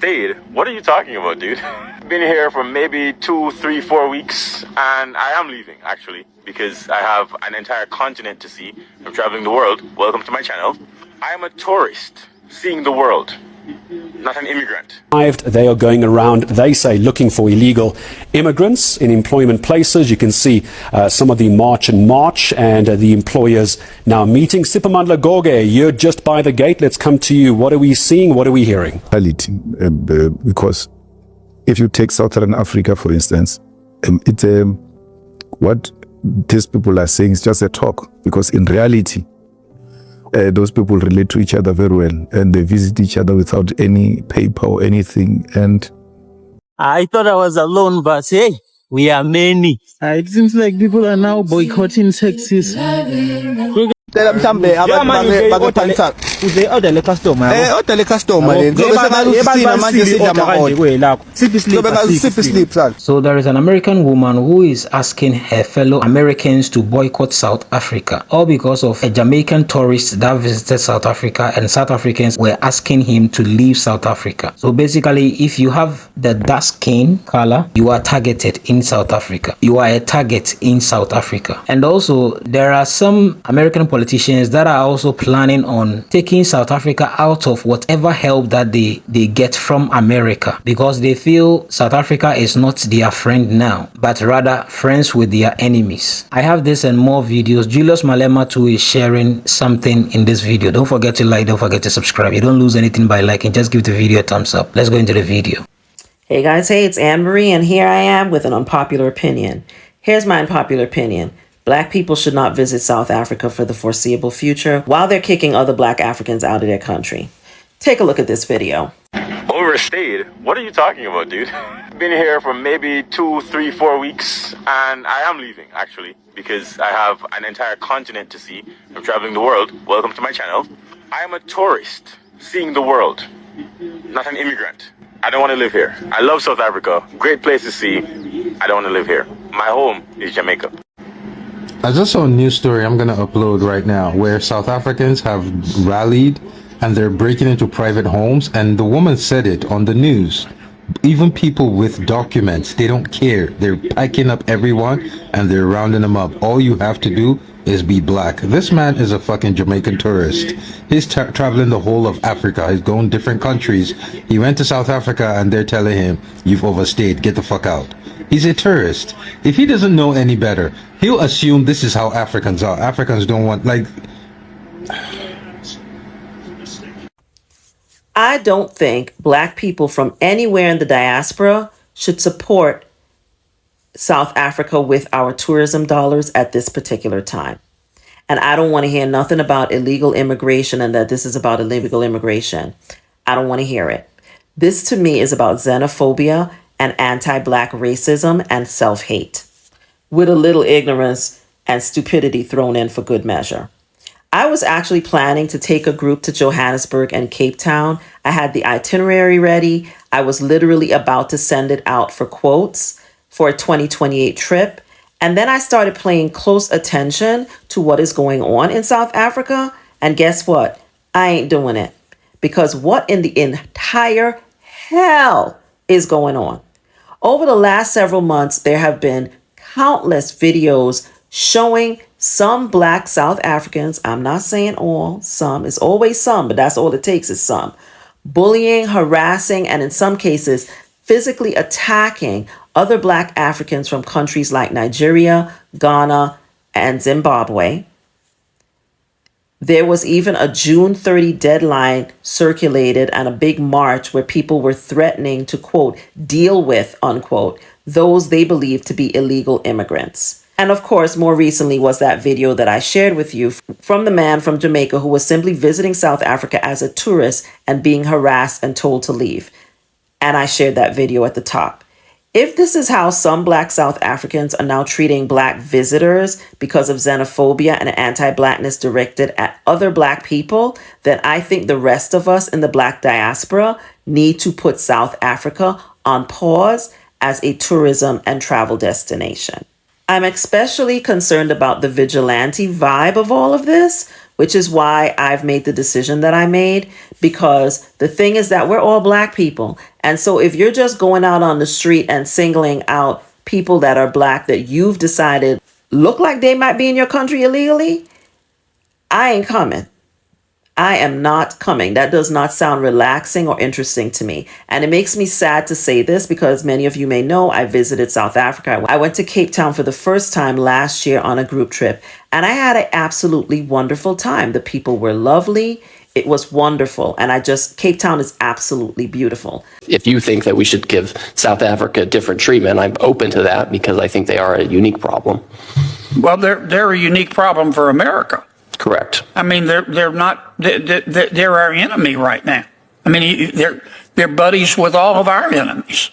Stayed? What are you talking about, dude? Been here for maybe 2, 3, 4 weeks, and I am leaving, actually, because I have an entire continent to see. I'm traveling the world. Welcome to my channel. I am a tourist, seeing the world, not an immigrant. They are going around, they say, looking for illegal immigrants in employment places. You can see some of the march and the employers now meeting. Sipamandla Goge, you're just by the gate. Let's come to you. What are we seeing? What are we hearing? Because if you take Southern Africa, for instance, it's what these people are saying is just a talk, because in reality, those people relate to each other very well, and they visit each other without any paper or anything. And I thought I was alone, but hey, we are many. It seems like people are now boycotting taxis. So there is an American woman who is asking her fellow Americans to boycott South Africa, all because of a Jamaican tourist that visited South Africa, and South Africans were asking him to leave South Africa. So basically, if you have the dark skin color, you are targeted in South Africa. You are a target in South Africa. And also, there are some American politicians that are also planning on taking South Africa out of whatever help that they get from America, because they feel South Africa is not their friend now, but rather friends with their enemies. I have this and more videos. Julius Malema too is sharing something in this video. Don't forget to like, don't forget to subscribe. You don't lose anything by liking. Just give the video a thumbs up. Let's go into the video. Hey guys, hey, it's Anne-Marie, and here I am with an unpopular opinion. Here's my unpopular opinion. Black people should not visit South Africa for the foreseeable future while they're kicking other black Africans out of their country. Take a look at this video. Overstayed? What are you talking about, dude? Been here for maybe 2, 3, 4 weeks, and I am leaving, actually, because I have an entire continent to see. I'm traveling the world. Welcome to my channel. I am a tourist, seeing the world, not an immigrant. I don't want to live here. I love South Africa. Great place to see. I don't want to live here. My home is Jamaica. I just saw a news story I'm going to upload right now where South Africans have rallied and they're breaking into private homes, and the woman said it on the news. Even people with documents, they don't care. They're packing up everyone and they're rounding them up. All you have to do is be black. This man is a fucking Jamaican tourist. He's traveling the whole of Africa. He's going different countries. He went to South Africa and they're telling him, you've overstayed, get the fuck out. He's a tourist. If he doesn't know any better, he'll assume this is how Africans are. Africans don't want, like... I don't think black people from anywhere in the diaspora should support South Africa with our tourism dollars at this particular time. And I don't want to hear nothing about illegal immigration and that this is about illegal immigration. I don't want to hear it. This to me is about xenophobia and anti-black racism and self-hate, with a little ignorance and stupidity thrown in for good measure. I was actually planning to take a group to Johannesburg and Cape Town. I had the itinerary ready. I was literally about to send it out for quotes for a 2028 trip. And then I started paying close attention to what is going on in South Africa. And guess what? I ain't doing it. Because what in the entire hell is going on? Over the last several months, there have been countless videos showing some black South Africans, I'm not saying all, some, it's always some, but that's all it takes is some, bullying, harassing, and in some cases, physically attacking other black Africans from countries like Nigeria, Ghana, and Zimbabwe. There was even a June 30 deadline circulated and a big march where people were threatening to, quote, deal with, unquote, those they believed to be illegal immigrants. And of course, more recently was that video that I shared with you from the man from Jamaica who was simply visiting South Africa as a tourist and being harassed and told to leave. And I shared that video at the top. If this is how some black South Africans are now treating black visitors because of xenophobia and anti-blackness directed at other black people, then I think the rest of us in the black diaspora need to put South Africa on pause as a tourism and travel destination. I'm especially concerned about the vigilante vibe of all of this, which is why I've made the decision that I made, because the thing is that we're all black people And so if you're just going out on the street and singling out people that are black that you've decided look like they might be in your country illegally, I ain't coming. I am not coming. That does not sound relaxing or interesting to me. And it makes me sad to say this because many of you may know I visited South Africa. I went to Cape Town for the first time last year on a group trip, and I had an absolutely wonderful time. The people were lovely. It was wonderful. And Cape Town is absolutely beautiful. If you think that we should give South Africa different treatment, I'm open to that because I think they are a unique problem. Well, they're a unique problem for America. Correct. I mean, they're not, they're our enemy right now. I mean, they're buddies with all of our enemies.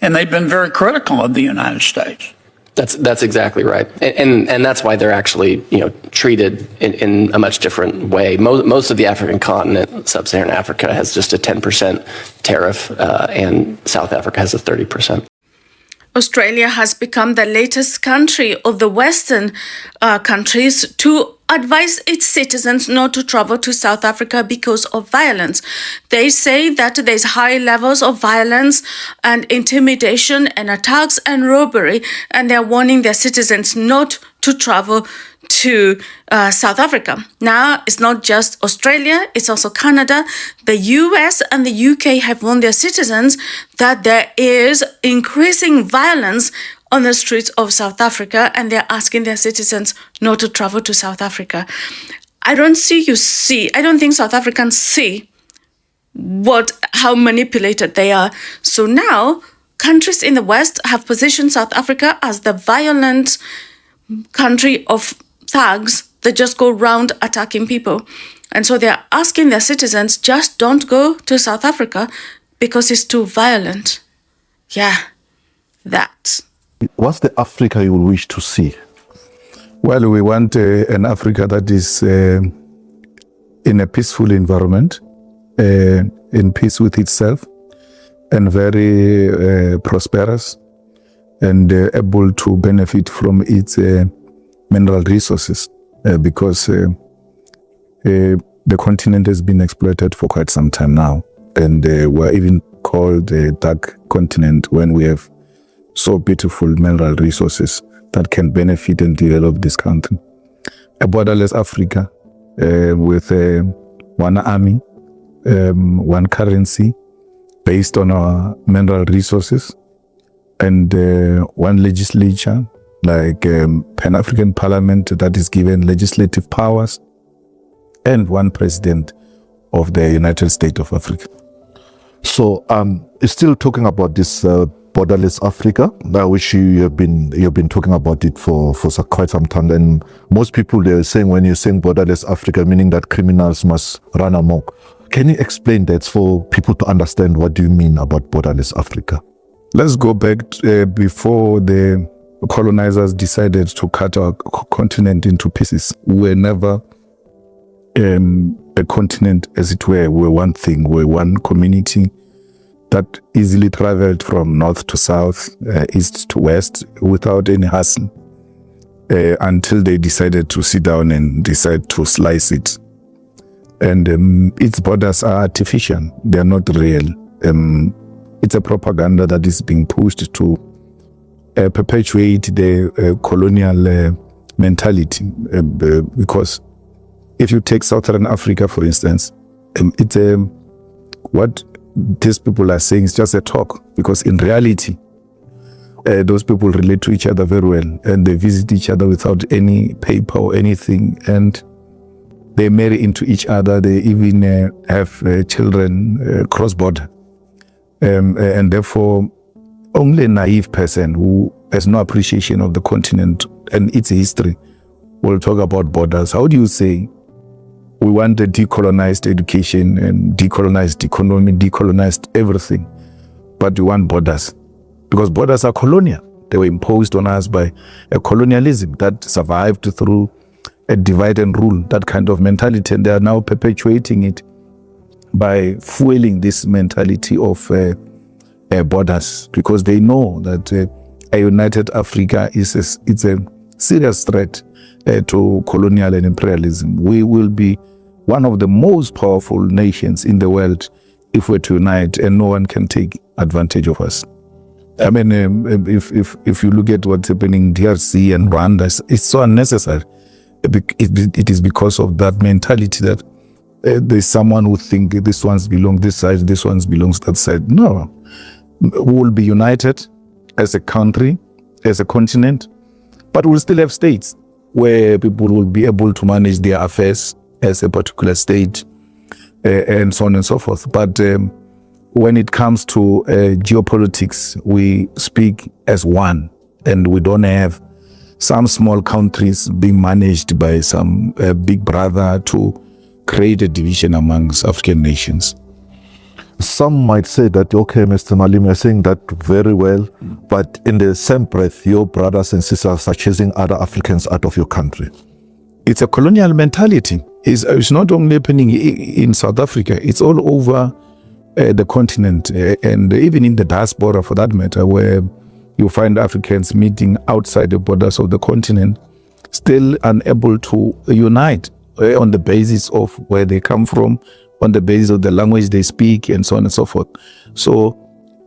And they've been very critical of the United States. That's exactly right. And that's why they're actually, treated in a much different way. Most of the African continent, sub-Saharan Africa, has just a 10% tariff, and South Africa has a 30%. Australia has become the latest country of the Western countries to advise its citizens not to travel to South Africa because of violence. They say that there's high levels of violence and intimidation and attacks and robbery, and they're warning their citizens not to travel to South Africa. Now, it's not just Australia, it's also Canada. The US and the UK have warned their citizens that there is increasing violence on the streets of South Africa, and they're asking their citizens not to travel to South Africa. I don't think South Africans see how manipulated they are. So now, countries in the West have positioned South Africa as the violent country of thugs that just go around attacking people. And so they're asking their citizens, just don't go to South Africa because it's too violent. Yeah, that. What's the Africa you wish to see? Well, we want an Africa that is in a peaceful environment, in peace with itself, and very prosperous, and able to benefit from its mineral resources, because the continent has been exploited for quite some time now, and we're even called a dark continent when we have so beautiful mineral resources that can benefit and develop this country. A borderless Africa with one army, one currency based on our mineral resources, and one legislature like Pan-African Parliament that is given legislative powers, and one president of the United States of Africa. So still talking about this borderless Africa, which you have been talking about it for quite some time, and most people, they're saying when you're saying borderless Africa, meaning that criminals must run amok. Can you explain that for people to understand what do you mean about borderless Africa? Let's go back before the colonizers decided to cut our continent into pieces. We were never a continent, as it were. We were one thing, we were one community that easily traveled from north to south, east to west, without any hassle, until they decided to sit down and decide to slice it. And its borders are artificial, they are not real. It's a propaganda that is being pushed to perpetuate the colonial mentality, because if you take Southern Africa, for instance, it's what these people are saying is just a talk, because in reality, those people relate to each other very well, and they visit each other without any paper or anything, and they marry into each other. They even have children cross-border, and therefore only a naive person who has no appreciation of the continent and its history will talk about borders. How do you say we want a decolonized education and decolonized economy, decolonized everything, but we want borders? Because borders are colonial. They were imposed on us by a colonialism that survived through a divide and rule, that kind of mentality, and they are now perpetuating it by fueling this mentality of borders, because they know that a united Africa it's a serious threat to colonial and imperialism. We will be one of the most powerful nations in the world if we're to unite, and no one can take advantage of us. I mean, if you look at what's happening in DRC and Rwanda, it's so unnecessary. It is because of that mentality that there's someone who think this one's belongs this side, this one's belongs that side. No, we will be united as a country, as a continent, but we'll still have states where people will be able to manage their affairs as a particular state, and so on and so forth. But when it comes to geopolitics, we speak as one, and we don't have some small countries being managed by some big brother to create a division amongst African nations. Some might say that, okay, Mr. Malema, you're saying that very well, but in the same breath, your brothers and sisters are chasing other Africans out of your country. It's a colonial mentality. It's not only happening in South Africa, it's all over the continent, and even in the diaspora for that matter, where you find Africans meeting outside the borders of the continent, still unable to unite on the basis of where they come from, on the basis of the language they speak, and so on and so forth. So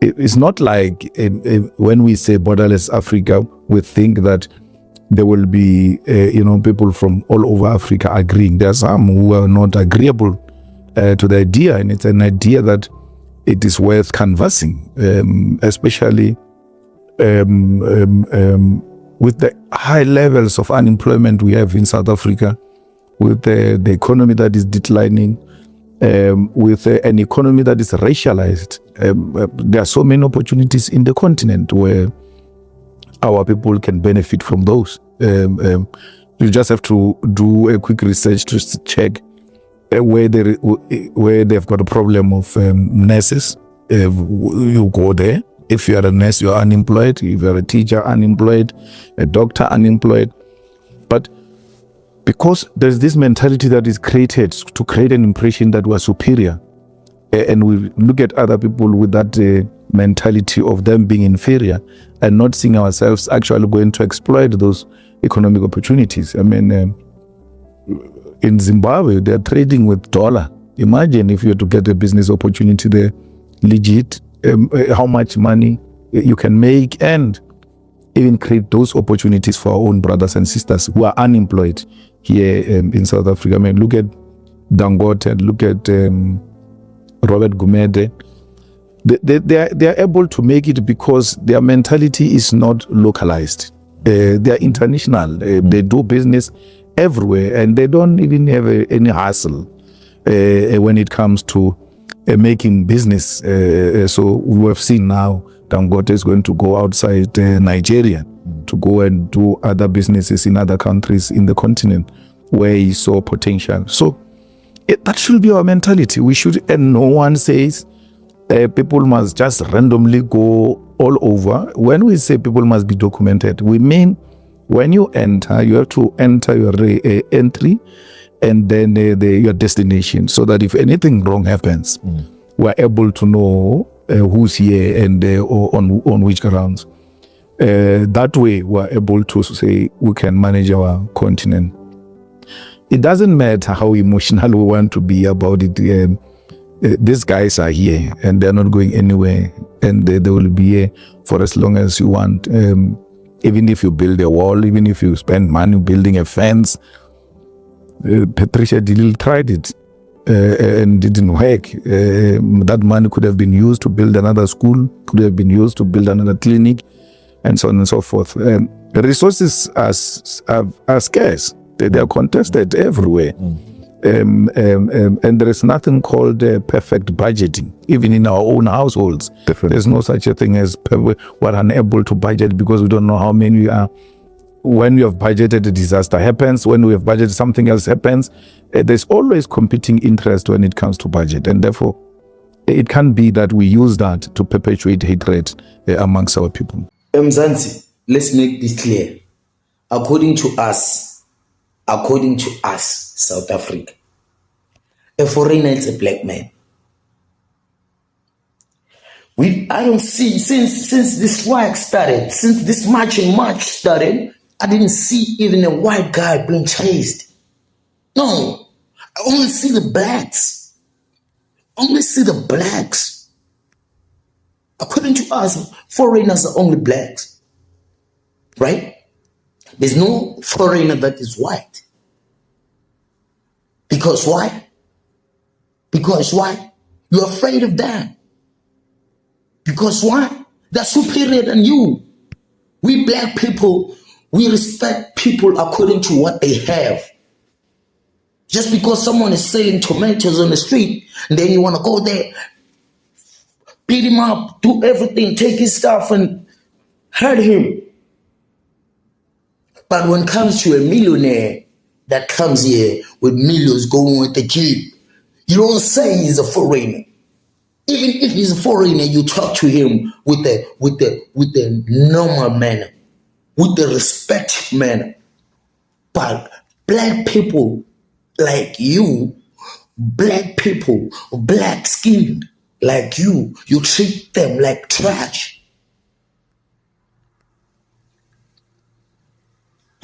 it's not like when we say borderless Africa, we think that there will be people from all over Africa agreeing. There are some who are not agreeable to the idea, and it's an idea that it is worth canvassing, especially with the high levels of unemployment we have in South Africa, with the economy that is declining, with an economy that is racialized. There are so many opportunities in the continent where our people can benefit from those. You just have to do a quick research to check where they've got a problem of nurses. You go there. If you are a nurse, you are unemployed. If you are a teacher, unemployed. A doctor, unemployed. But because there's this mentality that is created to create an impression that we're superior, and we look at other people with that mentality of them being inferior and not seeing ourselves actually going to exploit those economic opportunities. I mean, in Zimbabwe, they're trading with dollar. Imagine if you were to get a business opportunity there, legit, how much money you can make, and even create those opportunities for our own brothers and sisters who are unemployed here in South Africa. I mean, look at Dangote, look at Robert Gumede. They are able to make it because their mentality is not localized. They are international. They do business everywhere, and they don't even have any hassle when it comes to making business. So we have seen now Dangote is going to go outside Nigeria to go and do other businesses in other countries in the continent where he saw potential. So that should be our mentality. We should, and no one says people must just randomly go all over. When we say people must be documented, we mean when you enter, you have to enter your entry and then your destination, so that if anything wrong happens, we're able to know who's here and on which grounds. That way, we're able to say we can manage our continent. It doesn't matter how emotional we want to be about it. These guys are here and they're not going anywhere, and they will be here for as long as you want. Even if you build a wall, even if you spend money building a fence. Patricia Dillil tried it and didn't work. That money could have been used to build another school, could have been used to build another clinic, and so on and so forth. Resources are scarce. They are contested everywhere. And there is nothing called perfect budgeting, even in our own households. Definitely. There's no such a thing as we're unable to budget because we don't know how many we are. When we have budgeted, a disaster happens. When we have budgeted, something else happens. There's always competing interest when it comes to budget. And therefore, it can be that we use that to perpetuate hatred amongst our people. Mzansi, let's make this clear. According to us, South Africa, a foreigner is a black man. I don't see, since this strike started, since this march in March started, I didn't see even a white guy being chased. No, I only see the blacks. only see the blacks. According to us, foreigners are only blacks, right? There's no foreigner that is white. Because why? Because why? You're afraid of that. Because why? They're superior than you. We black people, we respect people according to what they have. Just because someone is selling tomatoes on the street, and then you want to go there, beat him up, do everything, take his stuff and hurt him. But when it comes to a millionaire that comes here with millions going with the jeep, you don't say he's a foreigner. Even if he's a foreigner, you talk to him with the normal manner, with the respect manner. But black people like you, black people, black skinned like you treat them like trash.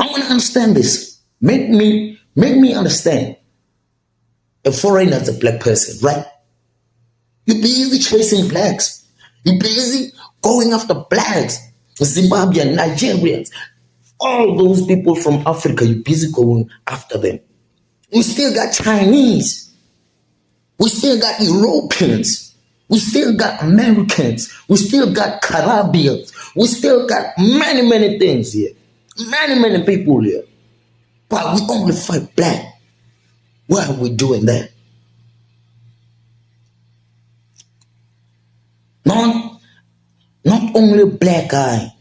I want to understand this. Make me understand. A foreigner is a black person, right? You're busy chasing blacks. You're busy going after blacks, Zimbabwean, Nigerians, all those people from Africa, you're busy going after them. We still got Chinese. We still got Europeans. We still got Americans. We still got Caribbeans. We still got many, many things here. Many, many people here. But we only fight black. Why are we doing that? Not only a black guy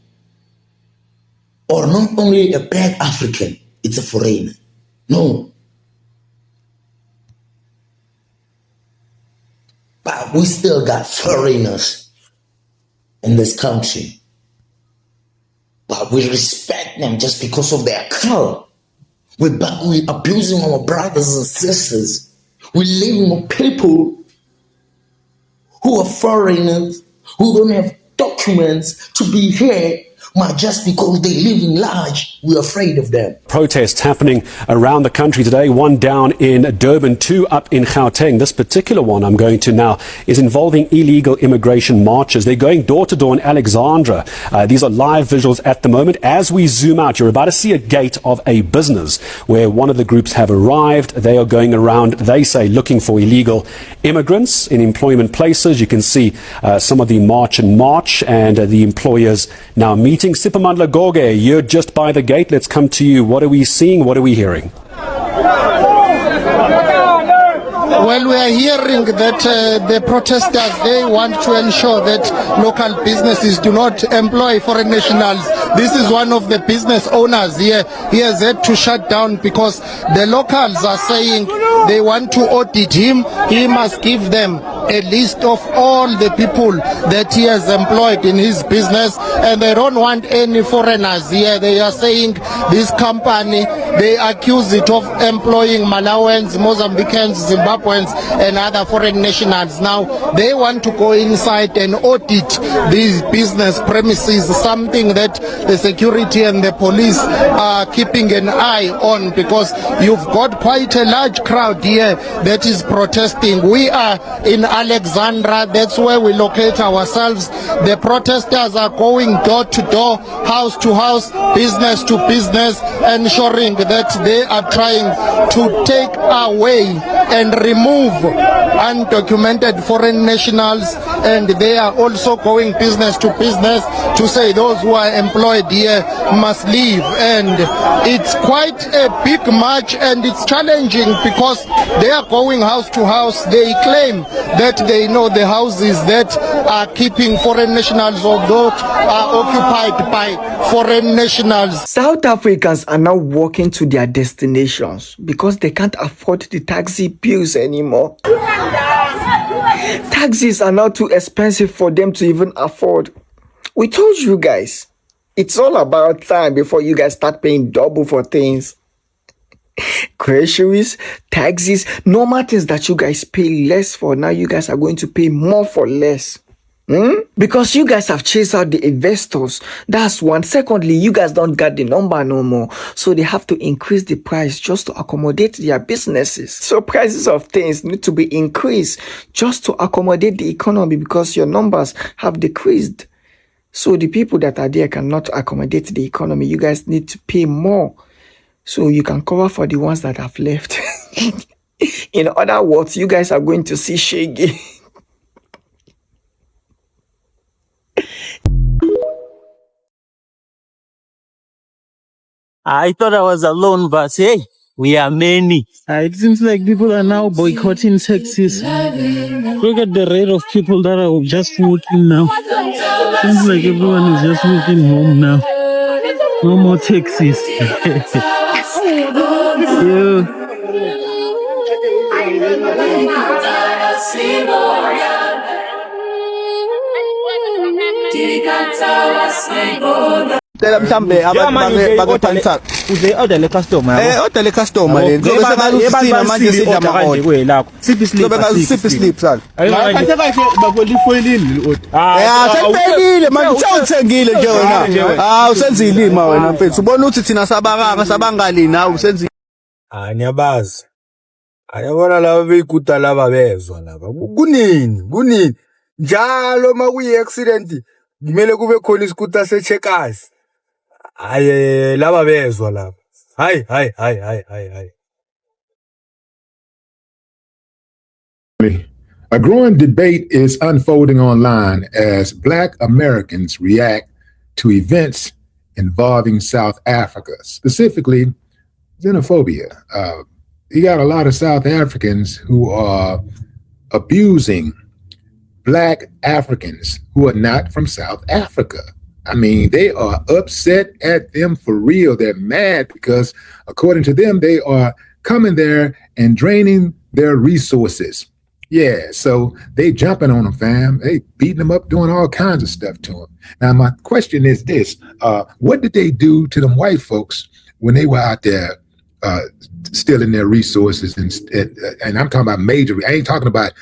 or not only a black African, it's a foreigner. No. But we still got foreigners in this country. But we respect them just because of their color. We're abusing our brothers and sisters. We're living with people who are foreigners, who don't have documents to be here, just because they live in large, we're afraid of them. Protests happening around the country today, one down in Durban, two up in Gauteng. This particular one I'm going to now is involving illegal immigration marches. They're going door to door in Alexandra. These are live visuals at the moment. As we zoom out, you're about to see a gate of a business where one of the groups have arrived. They are going around, they say, looking for illegal immigrants in employment places. You can see some of the march and the employers now meeting. Sipamandla Goge, you're just by the gate. Let's come to you. What are we seeing? What are we hearing? Well, we are hearing that the protesters, they want to ensure that local businesses do not employ foreign nationals. This is one of the business owners here. He has had to shut down because the locals are saying they want to audit him. He must give them a list of all the people that he has employed in his business, and they don't want any foreigners here. They are saying this company, they accuse it of employing Malawans, Mozambicans, Zimbabweans, and other foreign nationals. Now they want to go inside and audit these business premises, something that the security and the police are keeping an eye on, because you've got quite a large crowd here that is protesting. We are in Alexandra, that's where we locate ourselves. The protesters are going door to door, house to house, business to business, ensuring that they are trying to take away and remove undocumented foreign nationals, and they are also going business to business to say those who are employed here must leave. And it's quite a big march, and it's challenging because they are going house to house. They claim that they know the houses that are keeping foreign nationals or those are occupied by foreign nationals. South Africans are now walking to their destinations because they can't afford the taxi bills anymore. Taxis are now too expensive for them to even afford. We told you guys, it's all about time before you guys start paying double for things. Groceries, taxis, normal things that you guys pay less for, now you guys are going to pay more for less. Because you guys have chased out the investors. That's one. Secondly, you guys don't get the number no more. So they have to increase the price just to accommodate their businesses. So prices of things need to be increased just to accommodate the economy because your numbers have decreased. So the people that are there cannot accommodate the economy. You guys need to pay more so you can cover for the ones that have left. In other words, you guys are going to see shaggy. I thought I was alone, but hey, we are many. It seems like people are now boycotting taxis. Look at the rate of people that are just working now. Seems like everyone is just working home now. No more taxis. Yeah. mhlambe bake-Pantal uze order customer order customer ngizobe sengalusina manje sidla amaholo kwelakho siphi slip sala kahle bakwelifoyilini order sephelile manje uthengile nje wena usenza ilima wena mfethu ubona ukuthi thina sabangali nawe usenza niyabazi ayabona laba beyikuta laba bezwa laba kunini njalo makuyi accident kumele kube khona isikuta secheckers hayi laba bezwa laba hayi A growing debate is unfolding online as Black Americans react to events involving South Africa, specifically xenophobia. You got a lot of South Africans who are abusing Black Africans who are not from South Africa. I mean, they are upset at them for real. They're mad because, according to them, they are coming there and draining their resources. Yeah, so they jumping on them, fam. They beating them up, doing all kinds of stuff to them. Now, my question is this. What did they do to them white folks when they were out there stealing their resources? And I'm talking about major, I ain't talking about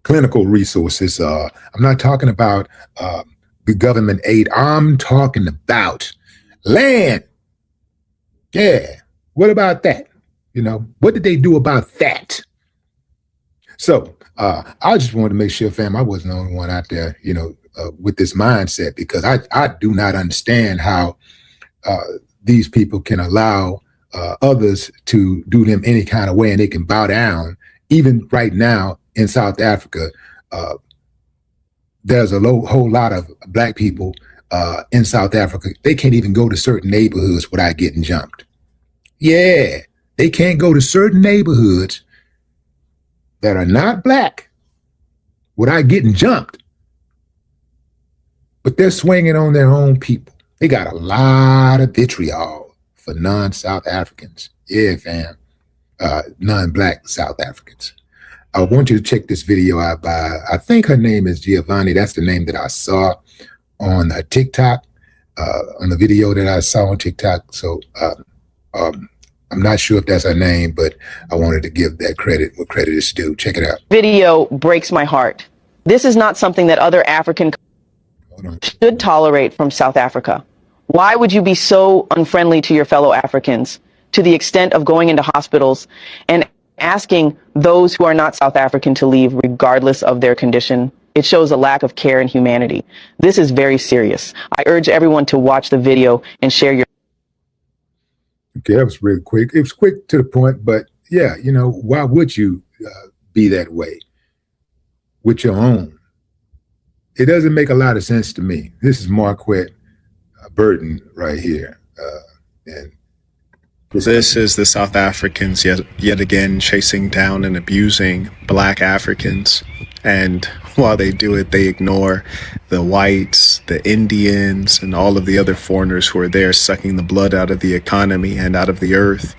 clinical resources. I'm not talking about the government aid. I'm talking about land. Yeah, what about that? You know, what did they do about that? So I just wanted to make sure, fam, I wasn't the only one out there, you know, with this mindset, because I do not understand how these people can allow others to do them any kind of way and they can bow down. Even right now in South Africa, there's a whole lot of Black people in South Africa. They can't even go to certain neighborhoods without getting jumped. Yeah, they can't go to certain neighborhoods that are not Black without getting jumped. But they're swinging on their own people. They got a lot of vitriol for non-South Africans. Yeah, fam. Non-Black South Africans. I want you to check this video out by, I think her name is Giovanni. That's the name that I saw on TikTok, on the video that I saw on TikTok. So I'm not sure if that's her name, but I wanted to give that credit where credit is due. Check it out. Video breaks my heart. This is not something that other African should tolerate from South Africa. Why would you be so unfriendly to your fellow Africans to the extent of going into hospitals and asking those who are not South African to leave regardless of their condition? It shows a lack of care and humanity. This is very serious. I urge everyone to watch the video and share your... Okay, that was really quick. It was quick to the point, but yeah, you know, why would you be that way with your own? It doesn't make a lot of sense to me. This is Marquette Burton right here. And this is the South Africans yet again chasing down and abusing Black Africans. And while they do it, they ignore the whites, the Indians, and all of the other foreigners who are there sucking the blood out of the economy and out of the earth.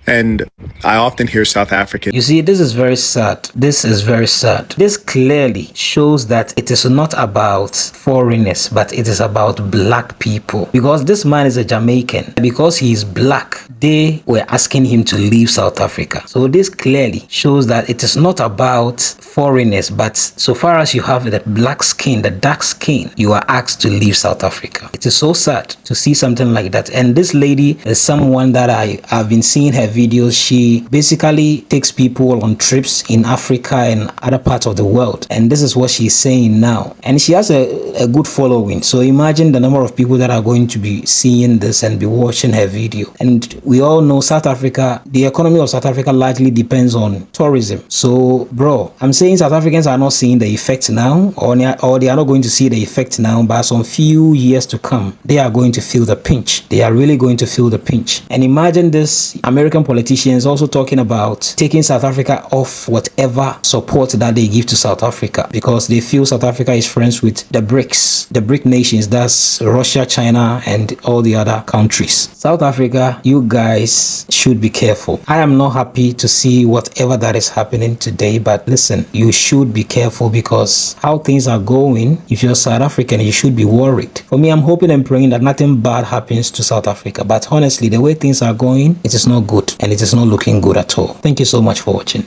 And I often hear South African. You see, this is very sad. This is very sad. This clearly shows that it is not about foreigners, but it is about black people. Because this man is a Jamaican. Because he is black, they were asking him to leave South Africa. So this clearly shows that it is not about foreigners, but so far as you have the black skin, the dark skin, you are asked to leave South Africa. It is so sad to see something like that. And this lady is someone that I've been seeing her videos. She basically takes people on trips in Africa and other parts of the world. And this is what she's saying now. And she has a good following. So imagine the number of people that are going to be seeing this and be watching her video. And we all know South Africa, the economy of South Africa largely depends on tourism. So, bro, I'm saying South Africans are not seeing the effect now, or they are not going to see the effect now, but some few years to come, they are going to feel the pinch. They are really going to feel the pinch. And imagine this American politicians also talking about taking South Africa off whatever support that they give to South Africa, because they feel South Africa is friends with the BRICS, the BRIC nations, that's Russia, China, and all the other countries. South Africa, you guys should be careful. I am not happy to see whatever that is happening today, but listen, you should be careful, because how things are going, if you're South African, you should be worried. For me, I'm hoping and praying that nothing bad happens to South Africa, but honestly, the way things are going, it is not good, and it is not looking good at all. Thank you so much for watching.